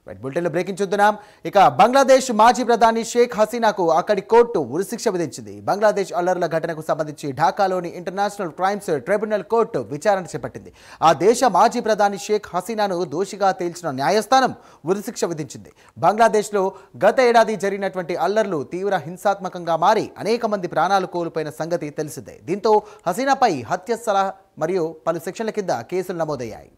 బులెటిన్లో బ్రేకింగ్ చూద్దాం. ఇక బంగ్లాదేశ్ మాజీ ప్రధాని షేక్ హసీనాకు అక్కడి కోర్టు ఉరిశిక్ష విధించింది. బంగ్లాదేశ్ అల్లర్ల ఘటనకు సంబంధించి ఢాకాలోని ఇంటర్నేషనల్ క్రైమ్స్ ట్రిబ్యునల్ కోర్టు విచారణ చేపట్టింది. ఆ దేశ మాజీ ప్రధాని షేక్ హసీనాను దోషిగా తేల్చిన న్యాయస్థానం ఉరిశిక్ష విధించింది. బంగ్లాదేశ్లో గత ఏడాది జరిగినటువంటి అల్లర్లు తీవ్ర హింసాత్మకంగా మారి అనేక మంది ప్రాణాలు కోల్పోయిన సంగతి తెలిసిందే. దీంతో హసీనాపై హత్య మరియు పలు సెక్షన్ల కింద కేసులు నమోదయ్యాయి.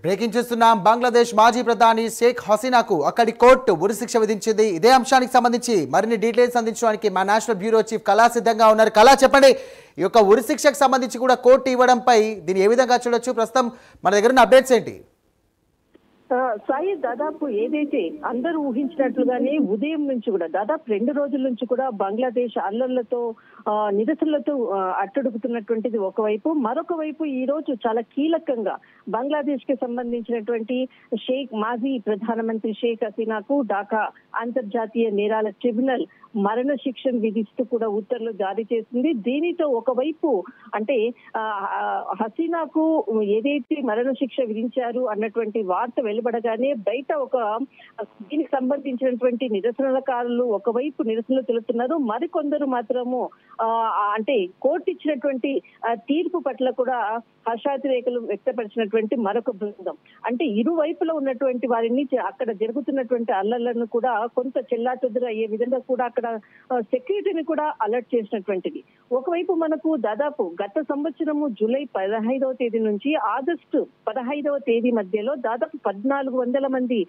బ్రేకింగ్ చేస్తున్నాం. బంగ్లాదేశ్ మాజీ ప్రధాని షేక్ హసీనాకు అక్కడి కోర్టు ఉరిశిక్ష విధించింది. ఇదే అంశానికి సంబంధించి మరిన్ని డీటెయిల్స్ అందించడానికి మా నేషనల్ బ్యూరో చీఫ్ కళా సిద్ధంగా ఉన్నారు. కళా, చెప్పండి, ఈ యొక్క ఉరిశిక్షకు సంబంధించి కూడా కోర్టు ఇవ్వడంపై దీన్ని ఏ విధంగా చూడొచ్చు? ప్రస్తుతం మన దగ్గర ఉన్న అప్డేట్స్ ఏంటి? సాయి, దాదాపు ఏదైతే అందరూ ఊహించినట్లుగానే ఉదయం నుంచి కూడా దాదాపు 2 రోజుల నుంచి కూడా బంగ్లాదేశ్ అల్లర్లతో నిరసనలతో అట్టడుగుతున్నటువంటిది ఒకవైపు, మరొక వైపు ఈ రోజు చాలా కీలకంగా బంగ్లాదేశ్ కి సంబంధించినటువంటి మాజీ ప్రధానమంత్రి షేక్ హసీనాకు ఢాకా అంతర్జాతీయ నేరాల ట్రిబ్యునల్ మరణ శిక్షను విధిస్తూ కూడా ఉత్తర్వులు జారీ చేసింది. దీనితో ఒకవైపు అంటే హసీనాకు ఏదైతే మరణ శిక్ష విధించారు అన్నటువంటి వార్త వెలువడగానే బయట దీనికి సంబంధించినటువంటి నిరసనకారులు ఒకవైపు నిరసనలు తెలుపుతున్నారు. మరికొందరు మాత్రము అంటే కోర్టు ఇచ్చినటువంటి తీర్పు పట్ల కూడా హర్షాతిరేకలు వ్యక్తపరిచినటువంటి మరొక బృందం. అంటే ఇరువైపులో ఉన్నటువంటి వారిని అక్కడ జరుగుతున్నటువంటి అల్లర్లను కూడా కొంత చెల్లాచెదురు అయ్యే విధంగా కూడా అక్కడ సెక్యూరిటీని కూడా అలర్ట్ చేసినటువంటిది. ఒకవైపు మనకు దాదాపు గత సంవత్సరము జూలై 15వ తేదీ నుంచి ఆగస్టు 15వ తేదీ మధ్యలో దాదాపు 1400 మంది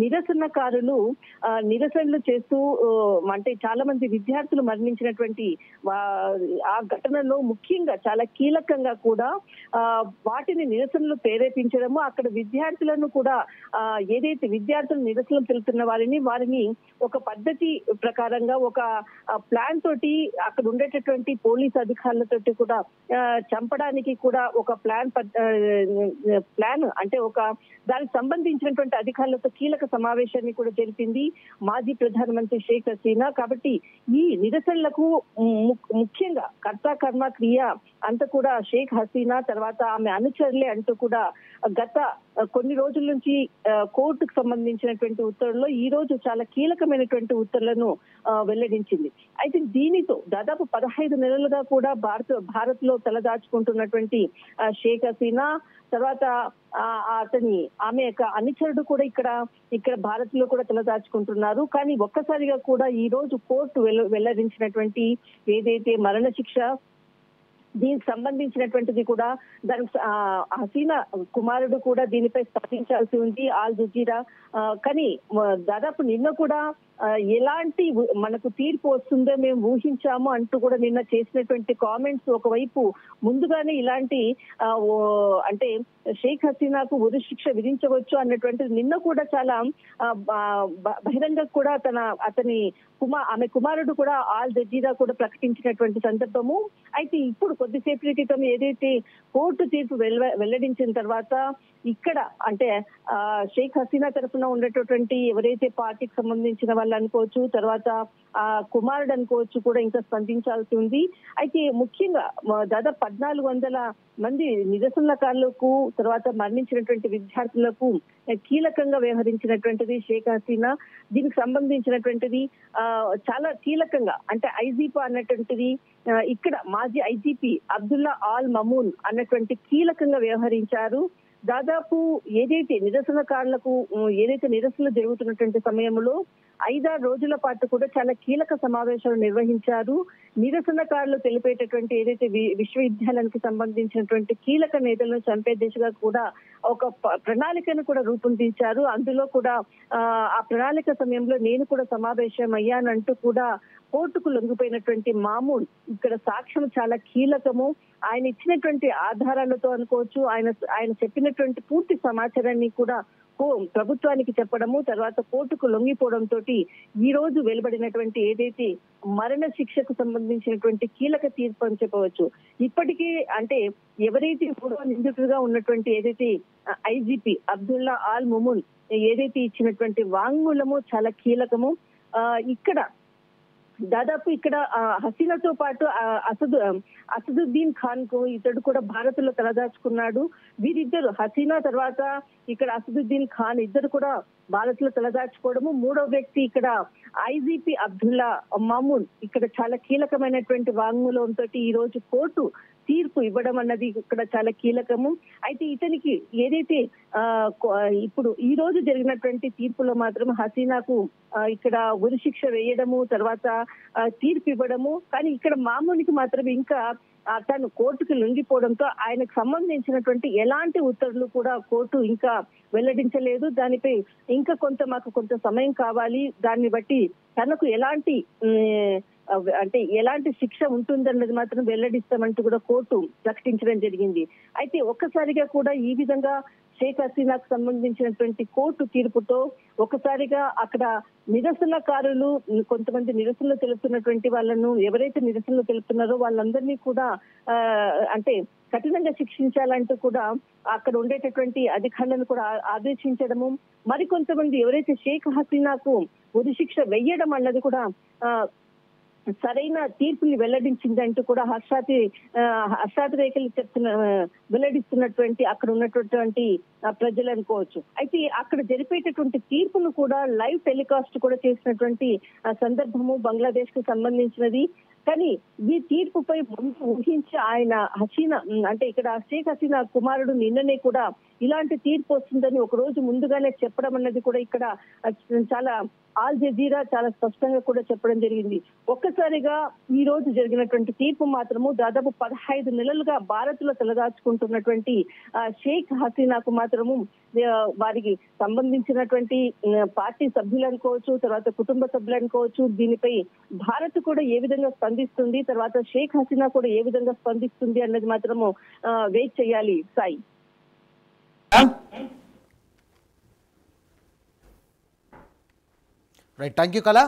నిరసనకారులు నిరసనలు చేస్తూ అంటే చాలా మంది విద్యార్థులు మరణించినటువంటి ఆ ఘటనలో ముఖ్యంగా చాలా కీలకంగా కూడా వాటిని నిరసనలు ప్రేరేపించడము, అక్కడ విద్యార్థులను కూడా ఏదైతే విద్యార్థులు నిరసనలు తెలుపుతున్న వారిని ఒక పద్ధతి ప్రకారంగా ఒక ప్లాన్ తోటి అక్కడ ఉండేటటువంటి పోలీస్ అధికారులతోటి కూడా చంపడానికి కూడా ఒక ప్లాన్ అంటే ఒక దానికి సంబంధించినటువంటి అధికారులతో కీలక సమావేశాన్ని కూడా జరిపింది మాజీ ప్రధానమంత్రి షేక్ హసీనా. కాబట్టి ఈ నిరసనలకు ముఖ్యంగా కర్మ క్రియ అంతా కూడా షేక్ హసీనా తర్వాత ఆమె అనుచరులే అంటూ కూడా గత కొన్ని రోజుల నుంచి కోర్టుకు సంబంధించినటువంటి ఉత్తర్వుల్లో ఈ రోజు చాలా కీలకమైనటువంటి ఉత్తర్వులను వెల్లడించింది. అయితే దీనితో దాదాపు 15 నెలలుగా కూడా భారత్ లో తలదాచుకుంటున్నటువంటి షేక్ హసీనా తర్వాత ఆమె యొక్క అనుచరుడు కూడా ఇక్కడ భారత్ లో కూడా తలదాచుకుంటున్నారు. కానీ ఒక్కసారిగా కూడా ఈ రోజు కోర్టు వెల్లడించినటువంటి ఏదైతే మరణ శిక్ష దీనికి సంబంధించినటువంటిది కూడా దానికి హసీనా కుమారుడు కూడా దీనిపై స్పందించాల్సి ఉంది, ఆల్ జజీరా. కానీ దాదాపు నిన్న కూడా ఎలాంటి మనకు తీర్పు వస్తుందో మేము ఊహించాము అంటూ కూడా నిన్న చేసినటువంటి కామెంట్స్ ఒకవైపు ముందుగానే ఇలాంటి అంటే షేక్ హసీనాకు ఉరి శిక్ష విధించవచ్చు అన్నటువంటిది నిన్న కూడా చాలా బహిరంగ కూడా ఆమె కుమారుడు కూడా ఆల్ జజీరా కూడా ప్రకటించినటువంటి సందర్భము. అయితే ఇప్పుడు కొద్దిసేపటి క్రితం ఏదైతే కోర్టు తీర్పు వెల్లడించిన తర్వాత ఇక్కడ అంటే షేక్ హసీనా తరఫున ఉండేటటువంటి ఎవరైతే పార్టీకి సంబంధించిన వాళ్ళు అనుకోవచ్చు, తర్వాత ఆ కుమారుడు అనుకోవచ్చు కూడా ఇంకా స్పందించాల్సి ఉంది. అయితే ముఖ్యంగా దాదాపు 1400 మంది నిరసనకారులకు తర్వాత మరణించినటువంటి విద్యార్థులకు కీలకంగా వ్యవహరించినటువంటిది షేక్ హసీనా. దీనికి సంబంధించినటువంటిది చాలా కీలకంగా అంటే ఐజీపీ అన్నటువంటిది ఇక్కడ మాజీ ఐజీపీ అబ్దుల్లా ఆల్ మమూన్ అన్నటువంటి కీలకంగా వ్యవహరించారు. దాదాపు ఏదైతే నిరసనకారులకు ఏదైతే నిరసనలు జరుగుతున్నటువంటి సమయంలో 5-6 రోజుల పాటు కూడా చాలా కీలక సమావేశాలు నిర్వహించారు. నిరసనకారులు తెలిపేటటువంటి ఏదైతే విశ్వవిద్యాలయానికి సంబంధించినటువంటి కీలక నేతలను చంపే దిశగా కూడా ఒక ప్రణాళికను కూడా రూపొందించారు. అందులో కూడా ఆ ప్రణాళిక సమయంలో నేను కూడా సమావేశం అయ్యానంటూ కూడా కోర్టుకు లొంగిపోయినటువంటి మామూల్ ఇక్కడ సాక్ష్యం చాలా కీలకము. ఆయన ఇచ్చినటువంటి ఆధారాలతో అనుకోవచ్చు, ఆయన చెప్పినటువంటి పూర్తి సమాచారాన్ని కూడా ప్రభుత్వానికి చెప్పడము, తర్వాత కోర్టుకు లొంగిపోవడంతో ఈ రోజు వెలువడినటువంటి ఏదైతే మరణ శిక్షకు సంబంధించినటువంటి కీలక తీర్పు అని చెప్పవచ్చు. ఇప్పటికీ అంటే ఎవరైతే మూడవ నిందితుడిగా ఉన్నటువంటి ఏదైతే ఐజీపీ అబ్దుల్లా ఆల్ ముమున్ ఏదైతే ఇచ్చినటువంటి వాంగ్మూలము చాలా కీలకము. ఇక్కడ దాదాపు ఇక్కడ హసీనాతో పాటు అసదుద్దీన్ ఖాన్ కు ఇతడు కూడా భారత్ లో తలదాచుకున్నాడు. వీరిద్దరు హసీనా తర్వాత ఇక్కడ అసదుద్దీన్ ఖాన్ ఇద్దరు కూడా భారత్ లో తలదాచుకోవడము. మూడో వ్యక్తి ఇక్కడ ఐజీపీ అబ్దుల్లా మామూన్ ఇక్కడ చాలా కీలకమైనటువంటి వాంగ్మూలంతో ఈ రోజు కోర్టు తీర్పు ఇవ్వడం అన్నది ఇక్కడ చాలా కీలకము. అయితే ఇతనికి ఏదైతే ఇప్పుడు ఈ రోజు జరిగినటువంటి తీర్పులో మాత్రం హసీనాకు ఇక్కడ ఉరిశిక్ష వేయడము, తర్వాత తీర్పు ఇవ్వడము. కానీ ఇక్కడ మామూలుకి మాత్రం ఇంకా తను కోర్టుకు లొంగిపోవడంతో ఆయనకు సంబంధించినటువంటి ఎలాంటి ఉత్తర్వులు కూడా కోర్టు ఇంకా వెల్లడించలేదు. దానిపై ఇంకా మాకు కొంత సమయం కావాలి, దాన్ని బట్టి తనకు ఎలాంటి శిక్ష ఉంటుందన్నది మాత్రం వెల్లడిస్తామంటూ కూడా కోర్టు ప్రకటించడం జరిగింది. అయితే ఒక్కసారిగా కూడా ఈ విధంగా షేక్ హసీనాకు సంబంధించినటువంటి కోర్టు తీర్పుతో ఒకసారిగా అక్కడ నిరసనకారులు కొంతమంది నిరసనలు తెలుపుతున్నటువంటి వాళ్ళను ఎవరైతే నిరసనలు తెలుపుతున్నారో వాళ్ళందరినీ కూడా అంటే కఠినంగా శిక్షించాలంటూ కూడా అక్కడ ఉండేటటువంటి అధికారులను కూడా ఆదేశించడము, మరికొంతమంది ఎవరైతే షేక్ హసీనాకు ఉరిశిక్ష వెయ్యడం అన్నది కూడా సరైన తీర్పుని వెల్లడించిందంటూ కూడా హర్షాతిరేకలు వెల్లడిస్తున్నటువంటి అక్కడ ఉన్నటువంటి ప్రజలు అనుకోవచ్చు. అయితే అక్కడ జరిపేటటువంటి తీర్పును కూడా లైవ్ టెలికాస్ట్ కూడా చేసినటువంటి సందర్భము బంగ్లాదేశ్ కు సంబంధించినది. కానీ ఈ తీర్పుపై ముందు ఊహించి ఆయన హసీనా అంటే ఇక్కడ షేక్ హసీనా కుమారుడు నిన్ననే కూడా ఇలాంటి తీర్పు వస్తుందని ఒక రోజు ముందుగానే చెప్పడం అన్నది కూడా ఇక్కడ చాలా ఆల్ జజీరా చాలా స్పష్టంగా కూడా చెప్పడం జరిగింది. ఒక్కసారిగా ఈ రోజు జరిగినటువంటి తీర్పు మాత్రము దాదాపు 15 నెలలుగా భారత్ లో తలదాచుకుంటున్నటువంటి షేక్ హసీనాకు మాత్రము వారికి సంబంధించినటువంటి పార్టీ సభ్యులు అనుకోవచ్చు, తర్వాత కుటుంబ సభ్యులు అనుకోవచ్చు, దీనిపై భారత్ కూడా ఏ విధంగా స్పందిస్తుంది, తర్వాత షేక్ హసీనా కూడా ఏ విధంగా స్పందిస్తుంది అన్నది మాత్రము వెయిట్ చేయాలి. సాయి రైట్, థ్యాంక్ యూ కళ.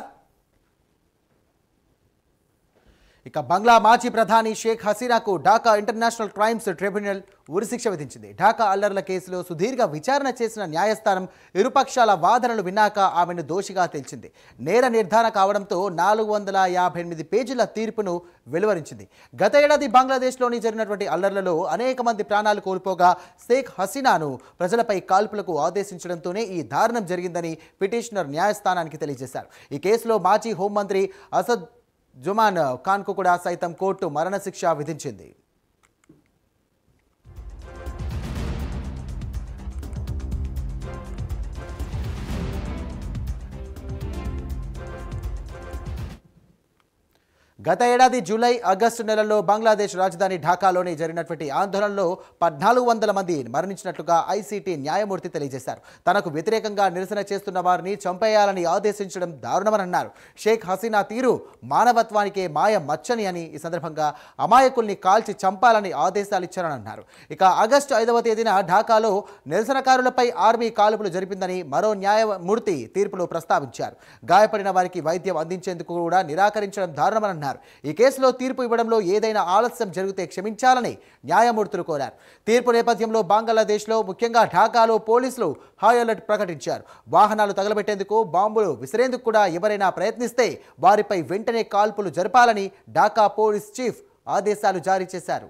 ఇక బంగ్లా మాజీ ప్రధాని షేక్ హసీనాకు ఢాకా ఇంటర్నేషనల్ క్రైమ్స్ ట్రిబ్యునల్ ఉరిశిక్ష విధించింది. ఢాకా అల్లర్ల కేసులో సుదీర్ఘ విచారణ చేసిన న్యాయస్థానం ఇరుపక్షాల వాదనలు విన్నాక ఆమెను దోషిగా తేల్చింది. నేర నిర్ధారణ కావడంతో 458 పేజీల తీర్పును వెలువరించింది. గత ఏడాది బంగ్లాదేశ్లోని జరిగినటువంటి అల్లర్లలో అనేక మంది ప్రాణాలు కోల్పోగా షేక్ హసీనాను ప్రజలపై కాల్పులకు ఆదేశించడంతోనే ఈ దారుణం జరిగిందని పిటిషనర్ న్యాయస్థానానికి తెలియజేశారు. ఈ కేసులో మాజీ హోంమంత్రి అసద్ జుమాన్ ఖాన్కు కూడా సైతం కోర్టు మరణశిక్ష విధించింది. గత ఏడాది జూలై ఆగస్టు నెలల్లో బంగ్లాదేశ్ రాజధాని ఢాకాలోని జరిగినటువంటి ఆందోళనలో 1400 మంది మరణించినట్లుగా ఐసీటీ న్యాయమూర్తి తెలియజేశారు. తనకు వ్యతిరేకంగా నిరసన చేస్తున్న వారిని చంపేయాలని ఆదేశించడం దారుణమని అన్నారు. షేక్ హసీనా తీరు మానవత్వానికే మాయ మచ్చని అని ఈ సందర్భంగా అమాయకుల్ని కాల్చి చంపాలని ఆదేశాలు ఇచ్చారని అన్నారు. ఇక ఆగస్టు 5వ తేదీన ఢాకాలో నిరసనకారులపై ఆర్మీ కాల్పులు జరిపిందని మరో న్యాయమూర్తి తీర్పులో ప్రస్తావించారు. గాయపడిన వారికి వైద్యం అందించేందుకు కూడా నిరాకరించడం దారుణమని అన్నారు. ఈ కేసులో తీర్పు ఇవ్వడంలో ఏదైనా ఆలస్యం జరిగితే క్షమించాలని న్యాయమూర్తులు కోరారు. తీర్పు నేపథ్యంలో బంగ్లాదేశ్లో ముఖ్యంగా ఢాకాలో పోలీసులు హై అలర్ట్ ప్రకటించారు. వాహనాలు తగలబెట్టేందుకు, బాంబులు విసిరేందుకు కూడా ఎవరైనా ప్రయత్నిస్తే వారిపై వెంటనే కాల్పులు జరపాలని ఢాకా పోలీస్ చీఫ్ ఆదేశాలు జారీ చేశారు.